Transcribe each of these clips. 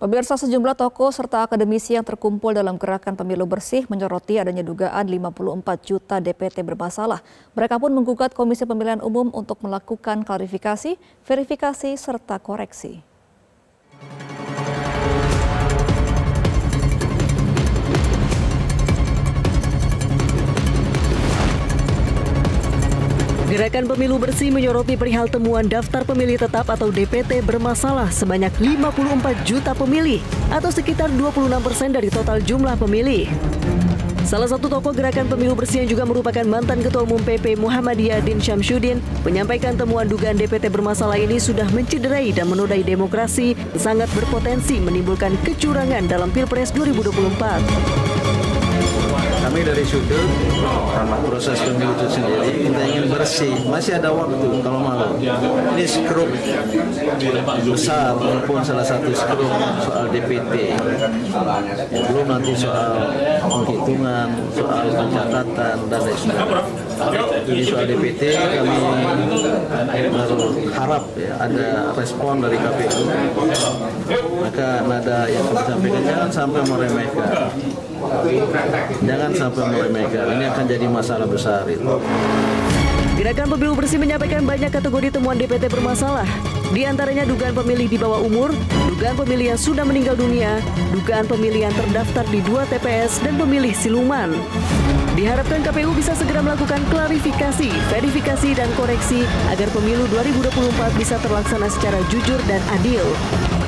Pemirsa, sejumlah tokoh serta akademisi yang terkumpul dalam gerakan pemilu bersih menyoroti adanya dugaan 54 juta DPT bermasalah. Mereka pun menggugat Komisi Pemilihan Umum untuk melakukan klarifikasi, verifikasi, serta koreksi. Gerakan Pemilu Bersih menyoroti perihal temuan daftar pemilih tetap atau DPT bermasalah sebanyak 54 juta pemilih atau sekitar 26% dari total jumlah pemilih. Salah satu tokoh Gerakan Pemilu Bersih yang juga merupakan mantan Ketua Umum PP Muhammadiyah Din Syamsuddin menyampaikan temuan dugaan DPT bermasalah ini sudah mencederai dan menodai demokrasi, sangat berpotensi menimbulkan kecurangan dalam Pilpres 2024. Kami dari sudut proses pemilu itu sendiri kita ingin bersih, masih ada waktu kalau mau. Ini skrup besar maupun salah satu skrup soal DPT. Belum nanti soal penghitungan, soal pencatatan dan lain sebagainya. Jadi soal DPT kami berharap ya ada respon dari KPU. Maka nada yang kami sampaikan jangan sampai meremehkan. Jangan sampai meremehkan, ini akan jadi masalah besar itu. Gerakan Pemilu Bersih menyampaikan banyak kategori temuan DPT bermasalah. Di antaranya dugaan pemilih di bawah umur, dugaan pemilih yang sudah meninggal dunia, dugaan pemilih yang terdaftar di 2 TPS, dan pemilih siluman. Diharapkan KPU bisa segera melakukan klarifikasi, verifikasi, dan koreksi agar pemilu 2024 bisa terlaksana secara jujur dan adil.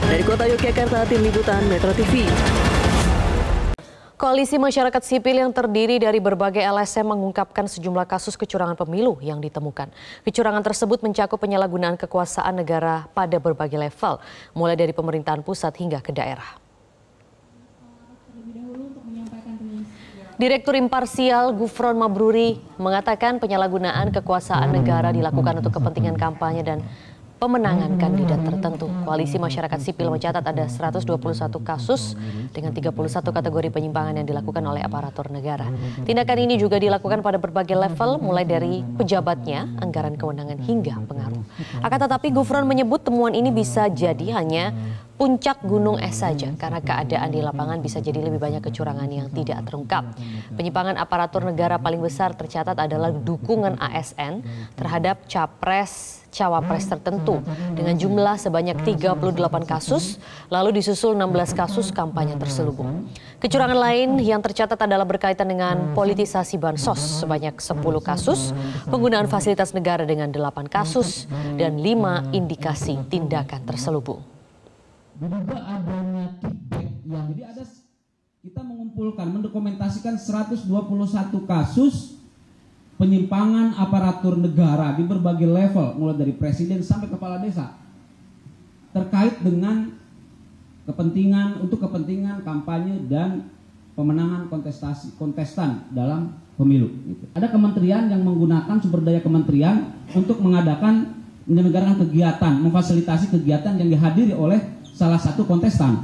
Dari Kota Yogyakarta, Tim Liputan Metro TV. Koalisi masyarakat sipil yang terdiri dari berbagai LSM mengungkapkan sejumlah kasus kecurangan pemilu yang ditemukan. Kecurangan tersebut mencakup penyalahgunaan kekuasaan negara pada berbagai level, mulai dari pemerintahan pusat hingga ke daerah. Direktur Imparsial Gufron Mabruri mengatakan penyalahgunaan kekuasaan negara dilakukan untuk kepentingan kampanye dan pemenangan kandidat tertentu. Koalisi masyarakat sipil mencatat ada 121 kasus dengan 31 kategori penyimpangan yang dilakukan oleh aparatur negara. Tindakan ini juga dilakukan pada berbagai level, mulai dari pejabatnya, anggaran kewenangan hingga pengaruh. Akan tetapi Gufron menyebut temuan ini bisa jadi hanya puncak gunung es saja, karena keadaan di lapangan bisa jadi lebih banyak kecurangan yang tidak terungkap. Penyimpangan aparatur negara paling besar tercatat adalah dukungan ASN terhadap cawapres tertentu dengan jumlah sebanyak 38 kasus, lalu disusul 16 kasus kampanye terselubung. Kecurangan lain yang tercatat adalah berkaitan dengan politisasi bansos sebanyak 10 kasus, penggunaan fasilitas negara dengan 8 kasus, dan 5 indikasi tindakan terselubung. Diduga adanya kickback yang jadi kita mengumpulkan, mendokumentasikan 121 kasus penyimpangan aparatur negara di berbagai level, mulai dari presiden sampai kepala desa, terkait dengan kepentingan kampanye dan pemenangan kontestan dalam pemilu. Ada kementerian yang menggunakan sumber daya kementerian untuk menyelenggarakan kegiatan, memfasilitasi kegiatan yang dihadiri oleh salah satu kontestan,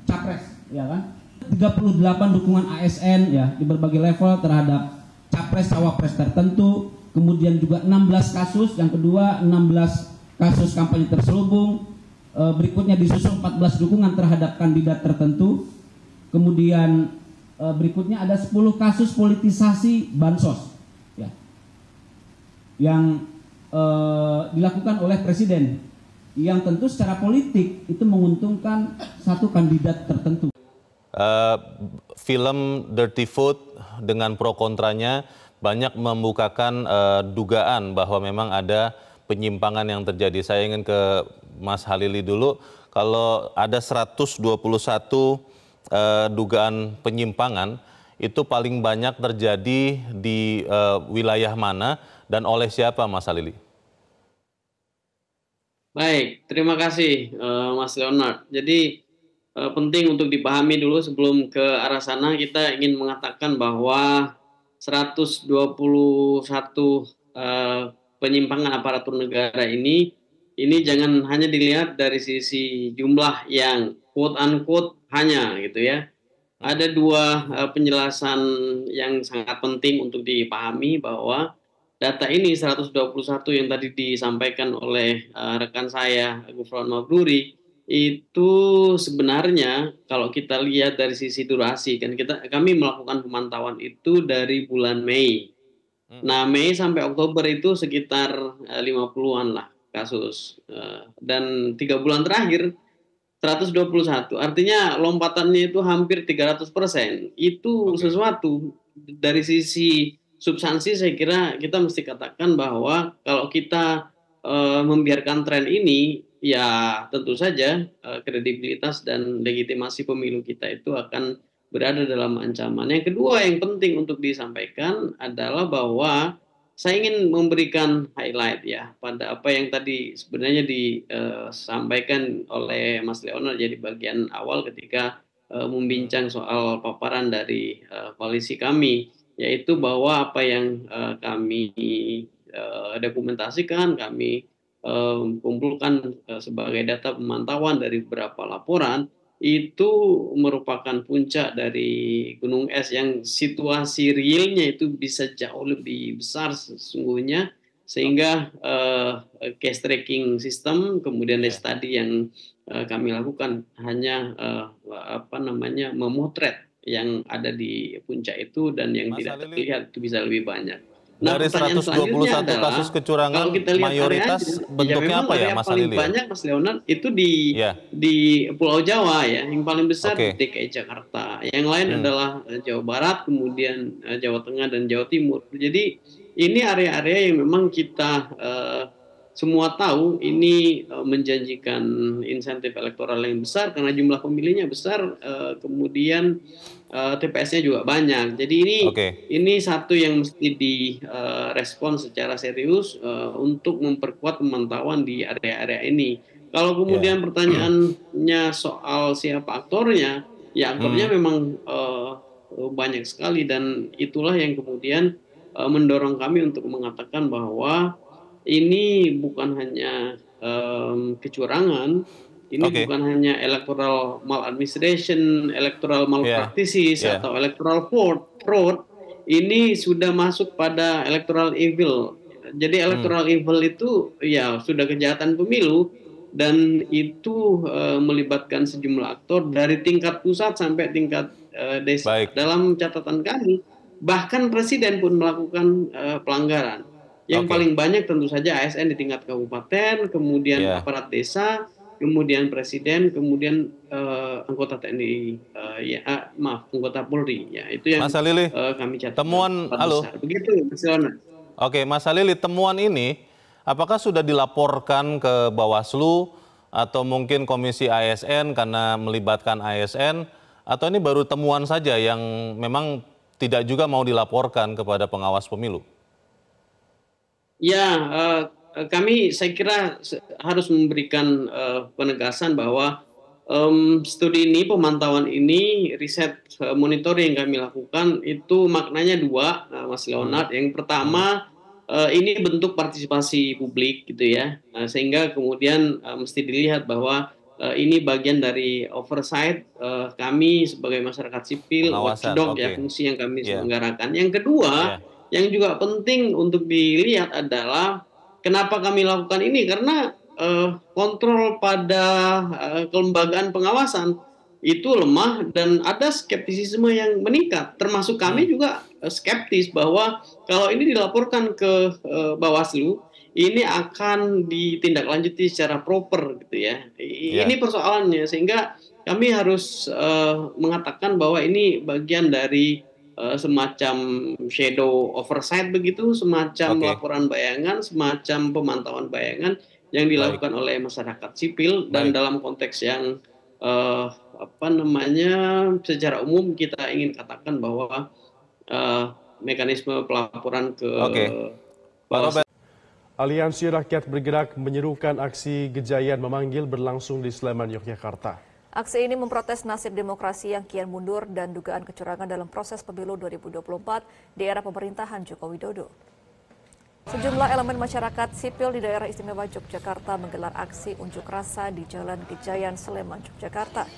capres, ya kan? 38 dukungan ASN ya di berbagai level terhadap capres cawapres tertentu, kemudian juga 16 kasus, yang kedua 16 kasus kampanye terselubung, berikutnya disusul 14 dukungan terhadap kandidat tertentu, kemudian berikutnya ada 10 kasus politisasi bansos ya, yang dilakukan oleh presiden, yang tentu secara politik itu menguntungkan satu kandidat tertentu. Film Dirty Food dengan pro kontranya banyak membukakan dugaan bahwa memang ada penyimpangan yang terjadi. Saya ingin ke Mas Halili dulu. Kalau ada 121 dugaan penyimpangan, itu paling banyak terjadi di wilayah mana dan oleh siapa, Mas Halili? Baik, terima kasih Mas Leonard. Jadi penting untuk dipahami dulu sebelum ke arah sana, kita ingin mengatakan bahwa 121 penyimpangan aparatur negara ini jangan hanya dilihat dari sisi jumlah yang quote unquote hanya gitu ya. Ada dua penjelasan yang sangat penting untuk dipahami, bahwa data ini 121 yang tadi disampaikan oleh rekan saya Gufron Mabruri itu sebenarnya kalau kita lihat dari sisi durasi, kan kami melakukan pemantauan itu dari bulan Mei. Nah, Mei sampai Oktober itu sekitar 50-an lah kasus. Dan 3 bulan terakhir 121. Artinya lompatannya itu hampir 300%. Itu sesuatu dari sisi substansi, saya kira kita mesti katakan bahwa kalau kita membiarkan tren ini, ya tentu saja kredibilitas dan legitimasi pemilu kita itu akan berada dalam ancaman. Yang kedua yang penting untuk disampaikan adalah bahwa saya ingin memberikan highlight ya pada apa yang tadi sebenarnya disampaikan oleh Mas Leonard jadi bagian awal ketika membincang soal paparan dari koalisi kami, yaitu bahwa apa yang kami dokumentasikan, kami kumpulkan sebagai data pemantauan dari beberapa laporan, itu merupakan puncak dari gunung es yang situasi realnya itu bisa jauh lebih besar sesungguhnya, sehingga case tracking system kemudian study yang kami lakukan hanya memotret yang ada di puncak itu, dan yang tidak terlihat itu bisa lebih banyak. Nah, dari 121 kasus kecurangan, mayoritas bentuknya apa ya, Mas Halili? Paling banyak, Mas Leonard, itu di Pulau Jawa ya, yang paling besar DKI Jakarta. Yang lain adalah Jawa Barat, kemudian Jawa Tengah dan Jawa Timur. Jadi ini area-area yang memang kita semua tahu ini menjanjikan insentif elektoral yang besar karena jumlah pemilihnya besar, kemudian TPS-nya juga banyak. Jadi ini satu yang mesti direspon secara serius untuk memperkuat pemantauan di area-area ini. Kalau kemudian pertanyaannya soal siapa aktornya, ya aktornya memang banyak sekali, dan itulah yang kemudian mendorong kami untuk mengatakan bahwa ini bukan hanya kecurangan, ini bukan hanya electoral maladministration, electoral malpractices atau electoral fraud, ini sudah masuk pada electoral evil. Jadi electoral evil itu ya sudah kejahatan pemilu, dan itu melibatkan sejumlah aktor dari tingkat pusat sampai tingkat desa. Dalam catatan kami, bahkan presiden pun melakukan pelanggaran. Yang paling banyak tentu saja ASN di tingkat kabupaten, kemudian aparat desa, kemudian presiden, kemudian anggota TNI, anggota Polri. Ya, itu yang Mas Halili, kami catat. Temuan, halo. Begitu, Mas Leonard. Oke, Mas Halili, temuan ini apakah sudah dilaporkan ke Bawaslu atau mungkin Komisi ASN karena melibatkan ASN, atau ini baru temuan saja yang memang tidak juga mau dilaporkan kepada pengawas pemilu? Ya, kami saya kira harus memberikan penegasan bahwa studi ini, pemantauan ini, riset monitoring yang kami lakukan itu maknanya dua, Mas Leonard. Yang pertama, ini bentuk partisipasi publik gitu ya, sehingga kemudian mesti dilihat bahwa ini bagian dari oversight kami sebagai masyarakat sipil, watchdog ya, fungsi yang kami selenggarakan. Yang kedua, yang juga penting untuk dilihat adalah kenapa kami lakukan ini, karena kontrol pada kelembagaan pengawasan itu lemah dan ada skeptisisme yang meningkat, termasuk kami juga skeptis bahwa kalau ini dilaporkan ke Bawaslu, ini akan ditindaklanjuti secara proper gitu ya. Ini persoalannya, sehingga kami harus mengatakan bahwa ini bagian dari semacam shadow oversight begitu, semacam laporan bayangan, semacam pemantauan bayangan yang dilakukan oleh masyarakat sipil, dan dalam konteks yang secara umum kita ingin katakan bahwa mekanisme pelaporan ke Bawaslu. Aliansi Rakyat Bergerak menyerukan aksi Gejayan Memanggil berlangsung di Sleman, Yogyakarta. Aksi ini memprotes nasib demokrasi yang kian mundur dan dugaan kecurangan dalam proses pemilu 2024 di era pemerintahan Joko Widodo. Sejumlah elemen masyarakat sipil di daerah istimewa Yogyakarta menggelar aksi unjuk rasa di Jalan Gejayan, Sleman, Yogyakarta.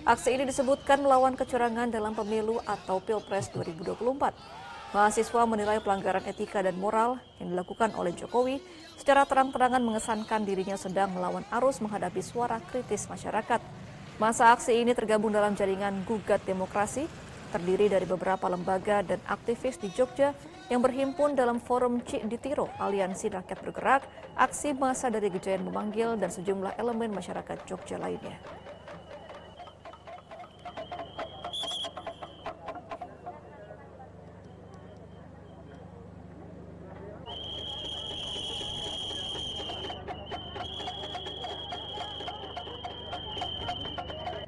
Aksi ini disebutkan melawan kecurangan dalam pemilu atau Pilpres 2024. Mahasiswa menilai pelanggaran etika dan moral yang dilakukan oleh Jokowi secara terang-terangan mengesankan dirinya sedang melawan arus menghadapi suara kritis masyarakat. Masa aksi ini tergabung dalam jaringan Gugat Demokrasi, terdiri dari beberapa lembaga dan aktivis di Jogja yang berhimpun dalam forum Cik Ditiro, Aliansi Rakyat Bergerak, aksi massa dari Gejayan Memanggil, dan sejumlah elemen masyarakat Jogja lainnya.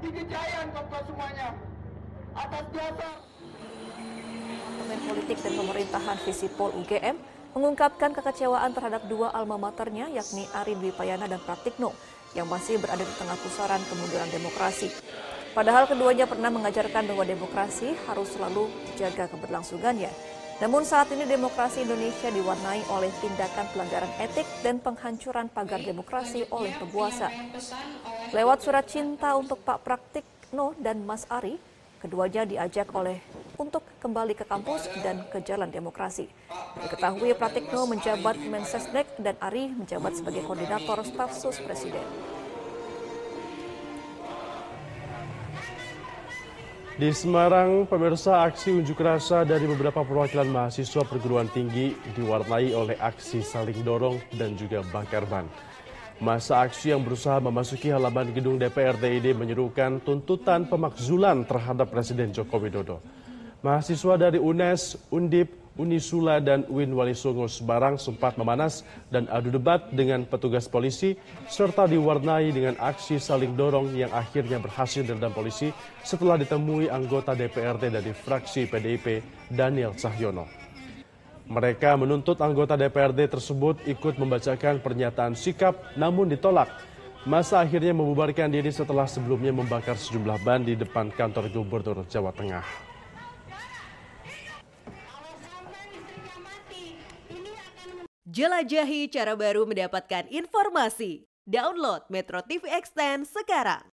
Gejayan Bapak semuanya atas dasar Departemen Politik dan Pemerintahan Visipol UGM mengungkapkan kekecewaan terhadap dua alma maternya, yakni Ari Dwi Payana dan Pratikno, yang masih berada di tengah pusaran kemunduran demokrasi. Padahal keduanya pernah mengajarkan bahwa demokrasi harus selalu dijaga keberlangsungannya. Namun saat ini demokrasi Indonesia diwarnai oleh tindakan pelanggaran etik dan penghancuran pagar demokrasi oleh penguasa. Lewat surat cinta untuk Pak Pratikno dan Mas Ari, keduanya diajak untuk kembali ke kampus dan ke jalan demokrasi. Diketahui Pratikno menjabat Mensesnek dan Ari menjabat sebagai koordinator staf sus Presiden. Di Semarang, pemirsa, aksi unjuk rasa dari beberapa perwakilan mahasiswa perguruan tinggi diwarnai oleh aksi saling dorong dan juga bakar ban. Masa aksi yang berusaha memasuki halaman gedung DPRD ini menyerukan tuntutan pemakzulan terhadap Presiden Joko Widodo. Mahasiswa dari UNES, Undip, Unisula, dan UIN Wali Songo Semarang sempat memanas dan adu debat dengan petugas polisi, serta diwarnai dengan aksi saling dorong yang akhirnya berhasil diredam polisi setelah ditemui anggota DPRD dari fraksi PDIP, Daniel Cahyono. Mereka menuntut anggota DPRD tersebut ikut membacakan pernyataan sikap, namun ditolak. Masa akhirnya membubarkan diri setelah sebelumnya membakar sejumlah ban di depan kantor Gubernur Jawa Tengah. Jelajahi cara baru mendapatkan informasi. Download Metro TV Extend sekarang.